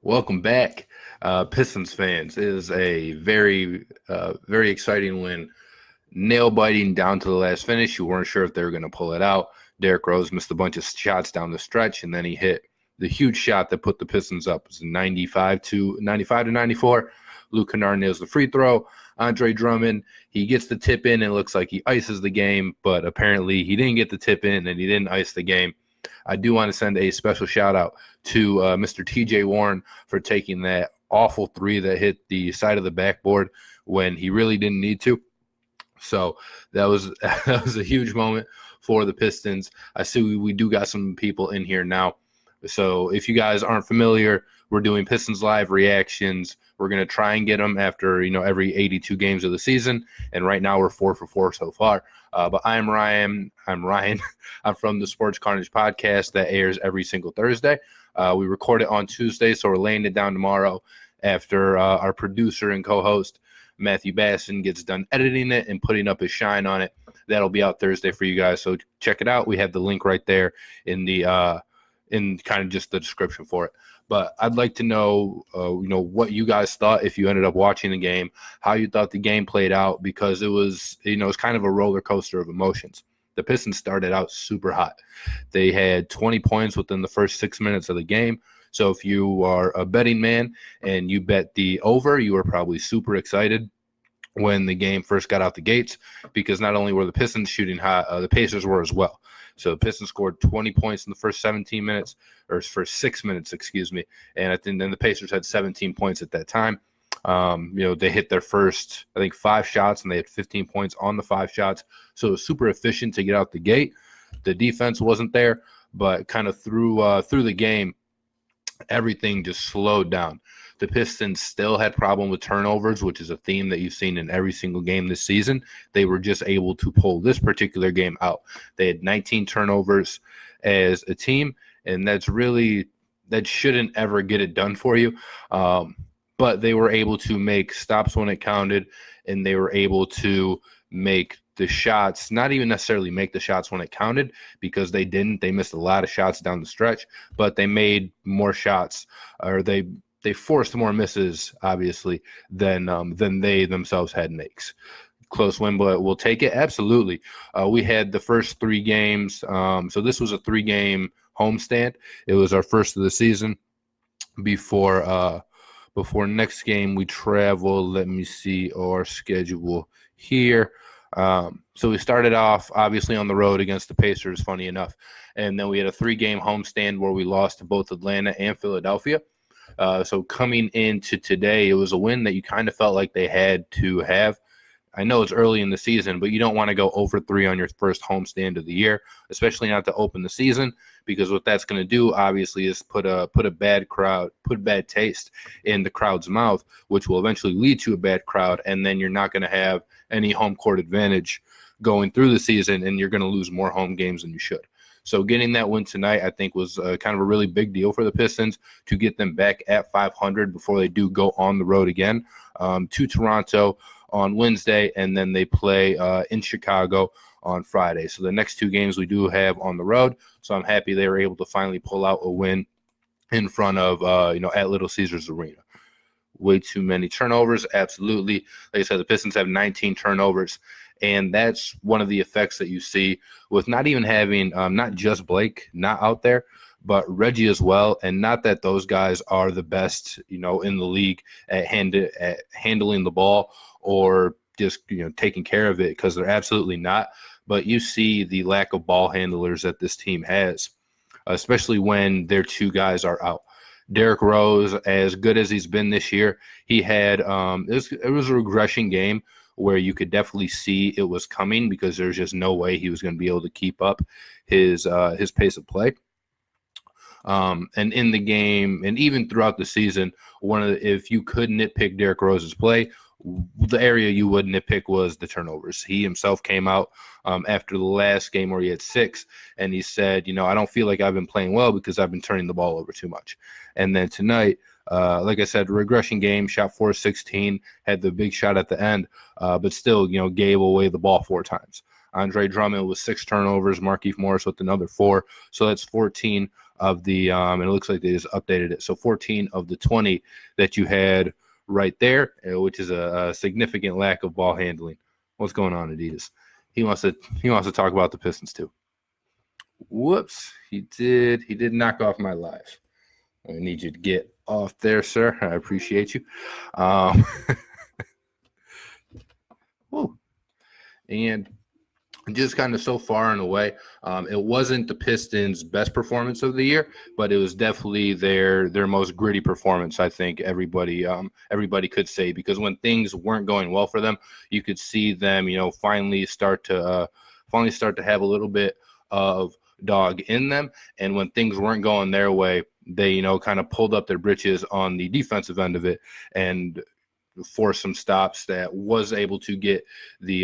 Welcome back, Pistons fans. It is a very exciting win. Nail biting down to the last finish. You weren't sure if they were going to pull it out. Derrick Rose missed a bunch of shots down the stretch, and then he hit the huge shot that put the Pistons up. It was 95 to 94. Luke Kennard nails the free throw. Andre Drummond, he gets the tip in. And it looks like he ices the game, but apparently he didn't get the tip in, and he didn't ice the game. I do want to send a special shout out to Mr. TJ Warren for taking that awful three that hit the side of the backboard when he really didn't need to. So that was a huge moment for the Pistons. I see we do got some people in here now. So if you guys aren't familiar, we're doing Pistons Live reactions. We're going to try and get them after, every 82 games of the season. And right now we're 4 for 4 so far. But I'm Ryan. I'm from the Sports Carnage podcast that airs every single Thursday. We record it on Tuesday, so we're laying it down tomorrow after our producer and co-host, Matthew Basson, gets done editing it and putting up his shine on it. That'll be out Thursday for you guys. So check it out. We have the link right there in the in kind of just the description for it. But I'd like to know, what you guys thought if you ended up watching the game, how you thought the game played out, because it was kind of a roller coaster of emotions. The Pistons started out super hot. They had 20 points within the first 6 minutes of the game. So if you are a betting man and you bet the over, you were probably super excited when the game first got out the gates, because not only were the Pistons shooting hot, the Pacers were as well. So the Pistons scored 20 points in the first 17 minutes, or first 6 minutes, excuse me. And I think then the Pacers had 17 points at that time. They hit their first, I think, 5 shots, and they had 15 points on the 5 shots. So it was super efficient to get out the gate. The defense wasn't there, but kind of through the game, everything just slowed down. The Pistons still had problem with turnovers, which is a theme that you've seen in every single game this season. They were just able to pull this particular game out. They had 19 turnovers as a team, and that shouldn't ever get it done for you. But they were able to make stops when it counted, and they were able to make the shots, not even necessarily make the shots when it counted, because they didn't. They missed a lot of shots down the stretch, but they made more shots, or they forced more misses, obviously, than they themselves had makes. Close win, but we'll take it. Absolutely. We had the first 3 games. So this was a 3-game homestand. It was our first of the season. Before next game, we travel. Let me see our schedule here. So we started off, obviously, on the road against the Pacers, funny enough. And then we had a 3-game homestand where we lost to both Atlanta and Philadelphia. So coming into today, it was a win that you kind of felt like they had to have. I know it's early in the season, but you don't want to go over 3 on your first homestand of the year, especially not to open the season, because what that's going to do, obviously, is put a bad taste in the crowd's mouth, which will eventually lead to a bad crowd, and then you're not going to have any home court advantage going through the season, and you're going to lose more home games than you should. So getting that win tonight, I think, was kind of a really big deal for the Pistons to get them back at 500 before they do go on the road again to Toronto on Wednesday, and then they play in Chicago on Friday. So the next 2 games we do have on the road. So I'm happy they were able to finally pull out a win in front of, at Little Caesars Arena. Way too many turnovers, absolutely. Like I said, the Pistons have 19 turnovers, and that's one of the effects that you see with not even having not just Blake not out there, but Reggie as well. And not that those guys are the best, in the league at handling the ball or just taking care of it, because they're absolutely not. But you see the lack of ball handlers that this team has, especially when their 2 guys are out. Derrick Rose, as good as he's been this year, he had it was a regression game where you could definitely see it was coming, because there's just no way he was going to be able to keep up his pace of play. And in the game, and even throughout the season, if you could nitpick Derrick Rose's play, the area you would nitpick was the turnovers. He himself came out after the last game where he had 6, and he said, I don't feel like I've been playing well because I've been turning the ball over too much. And then tonight, like I said, regression game, shot 4-16, had the big shot at the end, but still, gave away the ball 4 times. Andre Drummond with 6 turnovers, Markieff Morris with another 4, so that's 14 of the and it looks like they just updated it. So 14 of the 20 that you had right there, which is a significant lack of ball handling. What's going on, Adidas? He wants to talk about the Pistons too. Whoops, he did knock off my live. I need you to get off there, sir. I appreciate you. And just kind of so far and away, it wasn't the Pistons' best performance of the year, but it was definitely their most gritty performance. I think everybody could say, because when things weren't going well for them, you could see them, finally start to have a little bit of dog in them. And when things weren't going their way, they kind of pulled up their britches on the defensive end of it and force some stops that was able to get the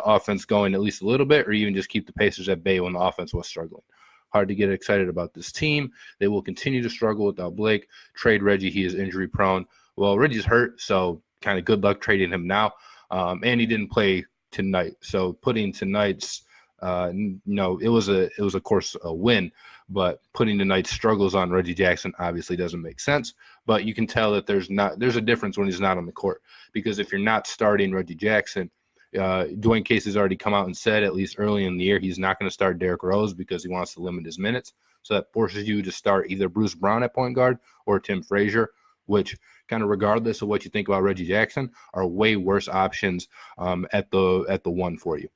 offense going at least a little bit, or even just keep the Pacers at bay when the offense was struggling. Hard to get excited about this team. They will continue to struggle without Blake. Trade Reggie. He is injury prone. Well, Reggie's hurt, so kind of good luck trading him now. And he didn't play tonight, so putting tonight's it was of course a win, but putting tonight's struggles on Reggie Jackson obviously doesn't make sense. But you can tell that there's a difference when he's not on the court, because if you're not starting Reggie Jackson, Dwayne Case has already come out and said, at least early in the year, he's not going to start Derrick Rose because he wants to limit his minutes. So that forces you to start either Bruce Brown at point guard or Tim Frazier, which, kind of regardless of what you think about Reggie Jackson, are way worse options at the one for you.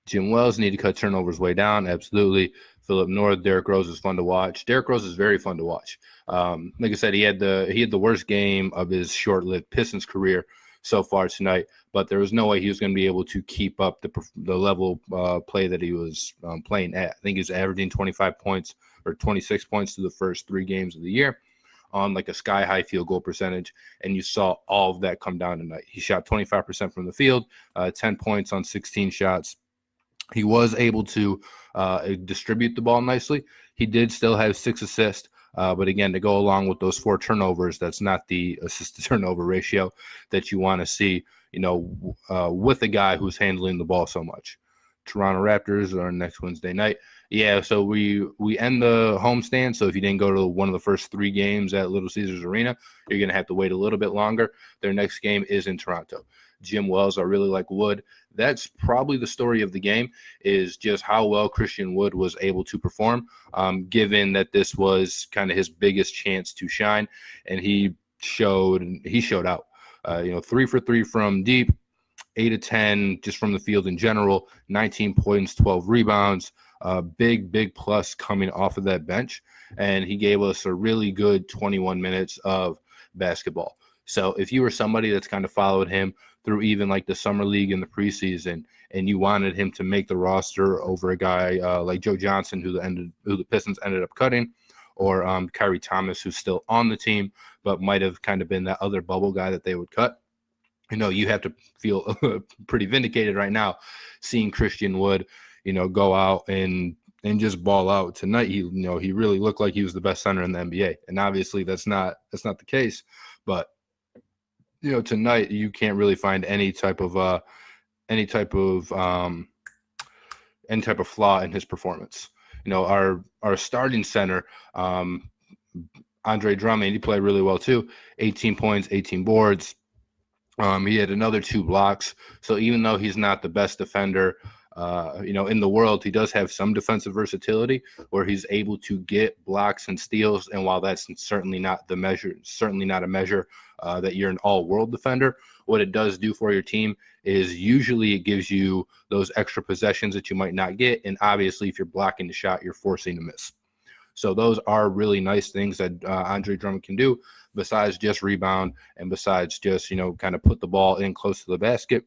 Jim Wells need to cut turnovers way down. Absolutely. Philip North, Derrick Rose is fun to watch. Derrick Rose is very fun to watch. Like I said, he had the worst game of his short-lived Pistons career so far tonight, but there was no way he was going to be able to keep up the level play that he was playing at. I think he was averaging 25 points or 26 points through the first 3 games of the year on like a sky-high field goal percentage, and you saw all of that come down tonight. He shot 25% from the field, 10 points on 16 shots. He was able to distribute the ball nicely. He did still have 6 assists, but again, to go along with those 4 turnovers, that's not the assist-to-turnover ratio that you want to see, with a guy who's handling the ball so much. Toronto Raptors are next Wednesday night. Yeah, so we end the homestand. So if you didn't go to one of the first 3 games at Little Caesars Arena, you're going to have to wait a little bit longer. Their next game is in Toronto. Jim Wells, I really like Wood. That's probably the story of the game, is just how well Christian Wood was able to perform, given that this was kind of his biggest chance to shine, and he showed out. 3 for 3 from deep, 8 of 10 just from the field in general, 19 points, 12 rebounds, big plus coming off of that bench, and he gave us a really good 21 minutes of basketball. So if you were somebody that's kind of followed him through even like the summer league in the preseason, and you wanted him to make the roster over a guy like Joe Johnson, who the Pistons ended up cutting, or Kyrie Thomas, who's still on the team but might have kind of been that other bubble guy that they would cut, you have to feel pretty vindicated right now seeing Christian Wood, go out and just ball out tonight. He really looked like he was the best center in the NBA, and obviously that's not the case, but tonight you can't really find any type of flaw in his performance. Our starting center, Andre Drummond, he played really well too. 18 points, 18 boards. He had another 2 blocks. So even though he's not the best defender, in the world, he does have some defensive versatility where he's able to get blocks and steals. And while that's certainly not a measure that you're an all-world defender, what it does do for your team is usually it gives you those extra possessions that you might not get. And obviously, if you're blocking the shot, you're forcing a miss. So those are really nice things that Andre Drummond can do, besides just rebound and besides just, kind of put the ball in close to the basket.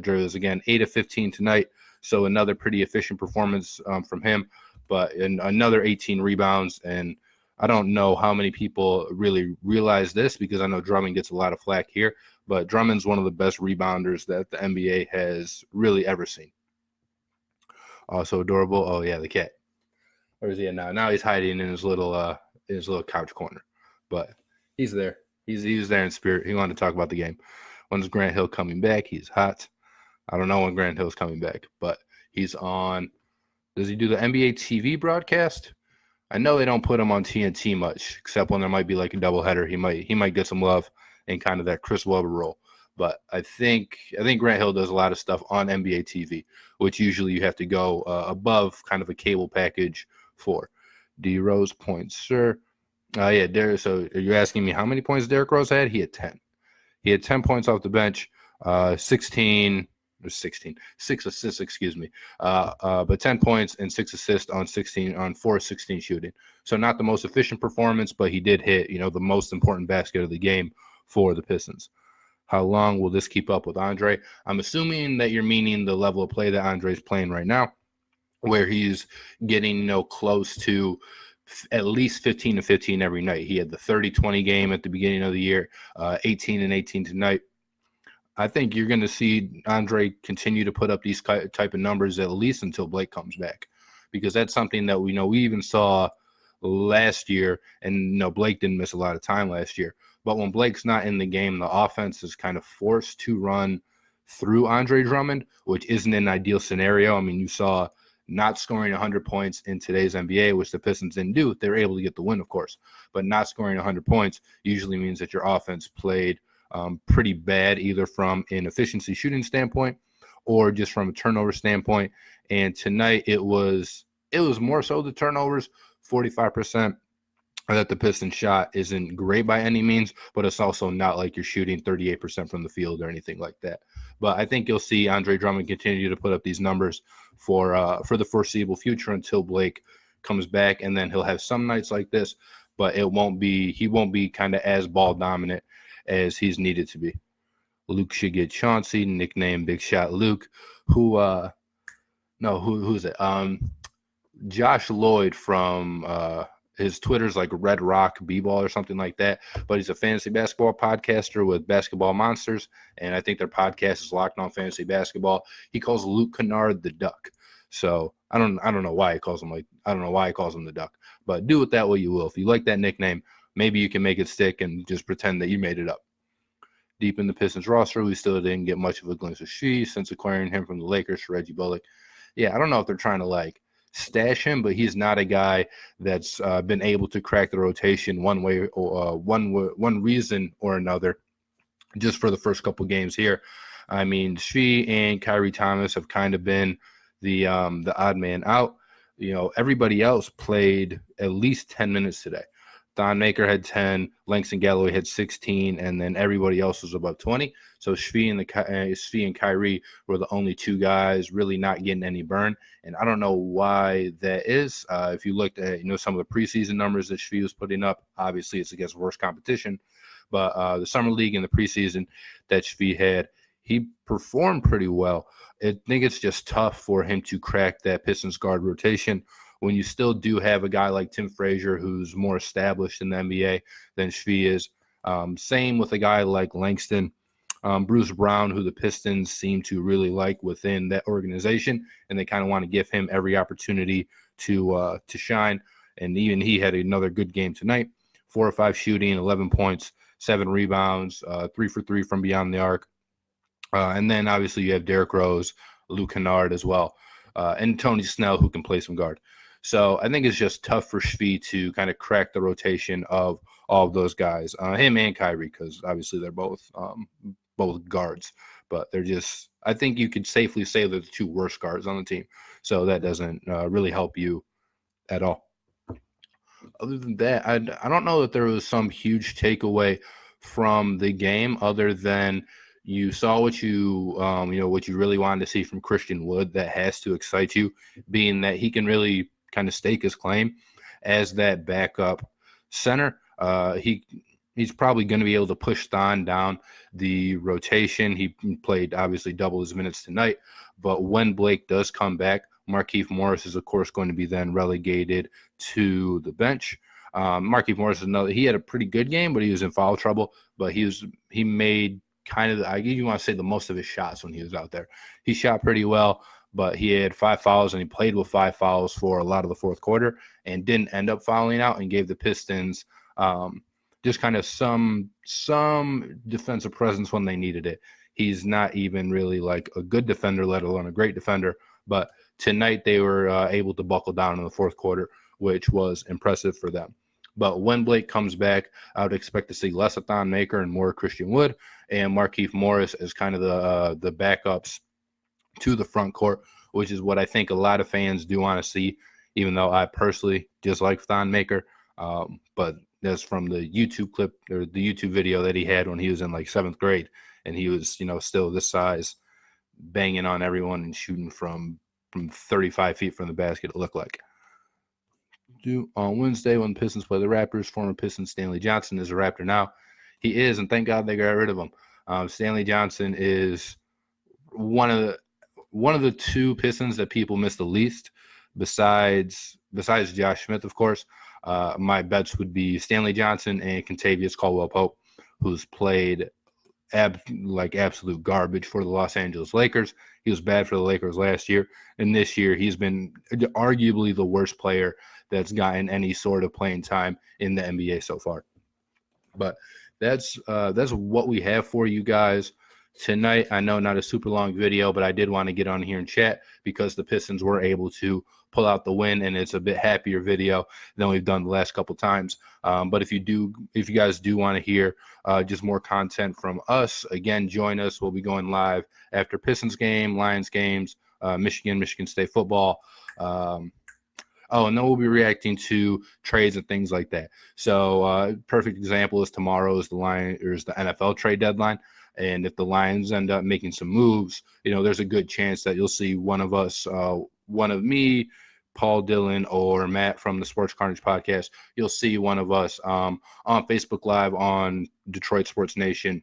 Drew is, again, 8 of 15 tonight. So another pretty efficient performance from him, but another 18 rebounds. And I don't know how many people really realize this, because I know Drummond gets a lot of flack here, but Drummond's one of the best rebounders that the NBA has really ever seen. Also adorable. Oh yeah, the cat. Where is he at now? Now he's hiding in his little couch corner, but he's there. He's there in spirit. He wanted to talk about the game. When's Grant Hill coming back? He's hot. I don't know when Grant Hill's coming back, but he's on Does he do the NBA TV broadcast? I know they don't put him on TNT much, except when there might be like a doubleheader. He might get some love in kind of that Chris Webber role. But I think Grant Hill does a lot of stuff on NBA TV, which usually you have to go above kind of a cable package for. D Rose points, sir. Yeah, so you're asking me how many points Derrick Rose had? He had 10. He had 10 points off the bench, 16 or 16, 6 assists, excuse me. But 10 points and 6 assists on 4-16 shooting. So not the most efficient performance, but he did hit, the most important basket of the game for the Pistons. How long will this keep up with Andre? I'm assuming that you're meaning the level of play that Andre's playing right now, where he's getting, close to at least 15 to 15 every night. He had the 30-20 game at the beginning of the year, 18 and 18 tonight. I think you're going to see Andre continue to put up these type of numbers at least until Blake comes back, because that's something that we even saw last year, and Blake didn't miss a lot of time last year. But when Blake's not in the game, the offense is kind of forced to run through Andre Drummond, which isn't an ideal scenario. I mean, you saw not scoring 100 points in today's NBA, which the Pistons didn't do. They were able to get the win, of course, but not scoring 100 points usually means that your offense played pretty bad, either from an efficiency shooting standpoint or just from a turnover standpoint. And tonight it was more so the turnovers. 45% that the Pistons shot isn't great by any means, but it's also not like you're shooting 38% from the field or anything like that. But I think you'll see Andre Drummond continue to put up these numbers for the foreseeable future until Blake comes back, and then he'll have some nights like this, but he won't be kind of as ball dominant as he's needed to be. Luke should get Chauncey, nickname Big Shot Luke, who's it? Josh Lloyd from his Twitter's like Red Rock B-Ball or something like that, but he's a fantasy basketball podcaster with Basketball Monsters, and I think their podcast is Locked On Fantasy Basketball. He calls Luke Kennard the Duck. So I don't know why he calls him the Duck, but do with that what you will. If you like that nickname, maybe you can make it stick and just pretend that you made it up. Deep in the Pistons roster, we still didn't get much of a glimpse of Shea since acquiring him from the Lakers for Reggie Bullock. Yeah, I don't know if they're trying to stash him, but he's not a guy that's been able to crack the rotation one way or one reason or another just for the first couple games here. I mean, Shea and Kyrie Thomas have kind of been the odd man out. Everybody else played at least 10 minutes today. Thon Maker had 10, Langston Galloway had 16, and then everybody else was above 20. So Shea and Kyrie were the only two guys really not getting any burn, and I don't know why that is. If you looked at some of the preseason numbers that Shea was putting up, obviously it's against worse competition, but the summer league and the preseason that Shea had, he performed pretty well. I think it's just tough for him to crack that Pistons guard rotation when you still do have a guy like Tim Frazier who's more established in the NBA than Shea is. Same with a guy like Langston. Bruce Brown, who the Pistons seem to really like within that organization, and they kind of want to give him every opportunity to shine. And even he had another good game tonight. 4 or 5 shooting, 11 points, 7 rebounds, 3 for 3 from beyond the arc. And then obviously you have Derrick Rose, Luke Kennard as well, and Tony Snell, who can play some guard. So I think it's just tough for Shea to kind of crack the rotation of all of those guys, him and Kyrie, because obviously they're both guards. But they're just, I think you could safely say they're the 2 worst guards on the team. So that doesn't really help you at all. Other than that, I don't know that there was some huge takeaway from the game other than you saw what you really wanted to see from Christian Wood. That has to excite you, being that he can really kind of stake his claim as that backup center. He's probably going to be able to push Thon down the rotation. He played obviously double his minutes tonight, but when Blake does come back, Markieff Morris is of course going to be then relegated to the bench. Markieff Morris is he had a pretty good game, but he was in foul trouble. But he made kind of, I guess you want to say, the most of his shots when he was out there. He shot pretty well, but he had 5 fouls, and he played with 5 fouls for a lot of the fourth quarter and didn't end up fouling out, and gave the Pistons just kind of some defensive presence when they needed it. He's not even really like a good defender, let alone a great defender, But tonight they were able to buckle down in the fourth quarter, which was impressive for them. But when Blake comes back, I would expect to see less of Thon Maker and more Christian Wood and Markieff Morris as kind of the backups to the front court, which is what I think a lot of fans do want to see, even though I personally dislike Thon Maker. But that's from the YouTube clip or the YouTube video that he had when he was in like 7th grade, and he was, still this size, banging on everyone and shooting from 35 feet from the basket, it looked like. On Wednesday, when the Pistons play the Raptors, former Piston Stanley Johnson is a Raptor now. He is, and thank God they got rid of him. Stanley Johnson is one of the two Pistons that people miss the least, besides Josh Smith, of course. My bets would be Stanley Johnson and Kentavious Caldwell-Pope, who's played absolute garbage for the Los Angeles Lakers. He was bad for the Lakers last year, and this year he's been arguably the worst player that's gotten any sort of playing time in the NBA so far. But that's what we have for you guys tonight. I know not a super long video, but I did want to get on here and chat because the Pistons were able to pull out the win, and it's a bit happier video than we've done the last couple times. But if you guys do want to hear just more content from us, again, join us. We'll be going live after Pistons game, Lions games, Michigan State football. And then we'll be reacting to trades and things like that. So perfect example is tomorrow is the NFL trade deadline. And if the Lions end up making some moves, there's a good chance that you'll see one of us, one of me, Paul Dillon, or Matt from the Sports Carnage podcast. You'll see one of us on Facebook Live on Detroit Sports Nation,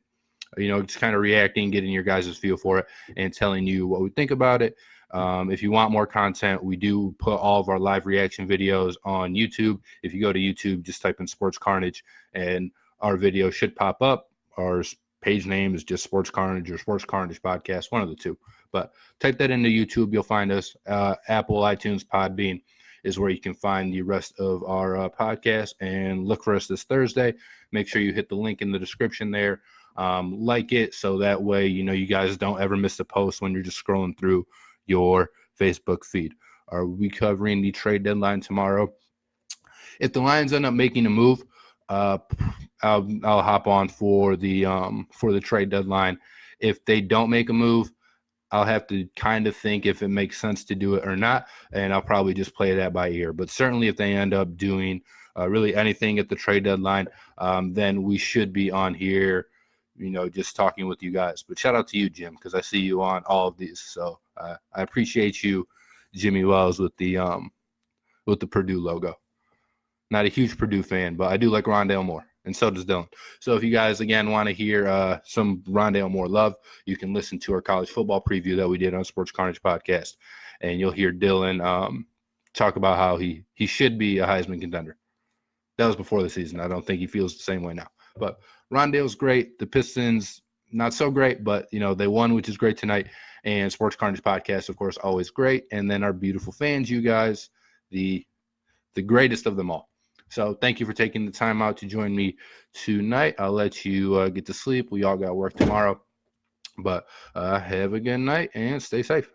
just kind of reacting, getting your guys' feel for it, and telling you what we think about it. If you want more content, we do put all of our live reaction videos on YouTube. If you go to YouTube, just type in Sports Carnage, and our video should pop up. Our page name is just Sports Carnage or Sports Carnage Podcast, one of the two. But type that into YouTube, you'll find us. Apple, iTunes, Podbean is where you can find the rest of our podcast. And look for us this Thursday. Make sure you hit the link in the description there. Like it so that way, you guys don't ever miss a post when you're just scrolling through your Facebook feed. Are we covering the trade deadline tomorrow? If the Lions end up making a move, I'll hop on for the trade deadline. If they don't make a move, I'll have to kind of think if it makes sense to do it or not, and I'll probably just play that by ear. But certainly if they end up doing really anything at the trade deadline, then we should be on here, just talking with you guys. But shout out to you, Jim, because I see you on all of these. So I appreciate you, Jimmy Wells, with the Purdue logo. Not a huge Purdue fan, but I do like Rondale Moore, and so does Dylan. So if you guys, again, want to hear some Rondale Moore love, you can listen to our college football preview that we did on Sports Carnage podcast, and you'll hear Dylan talk about how he should be a Heisman contender. That was before the season. I don't think he feels the same way now. But Rondale's great. The Pistons, not so great, but, they won, which is great tonight. And Sports Carnage podcast, of course, always great. And then our beautiful fans, you guys, the greatest of them all. So thank you for taking the time out to join me tonight. I'll let you get to sleep. We all got work tomorrow. But have a good night and stay safe.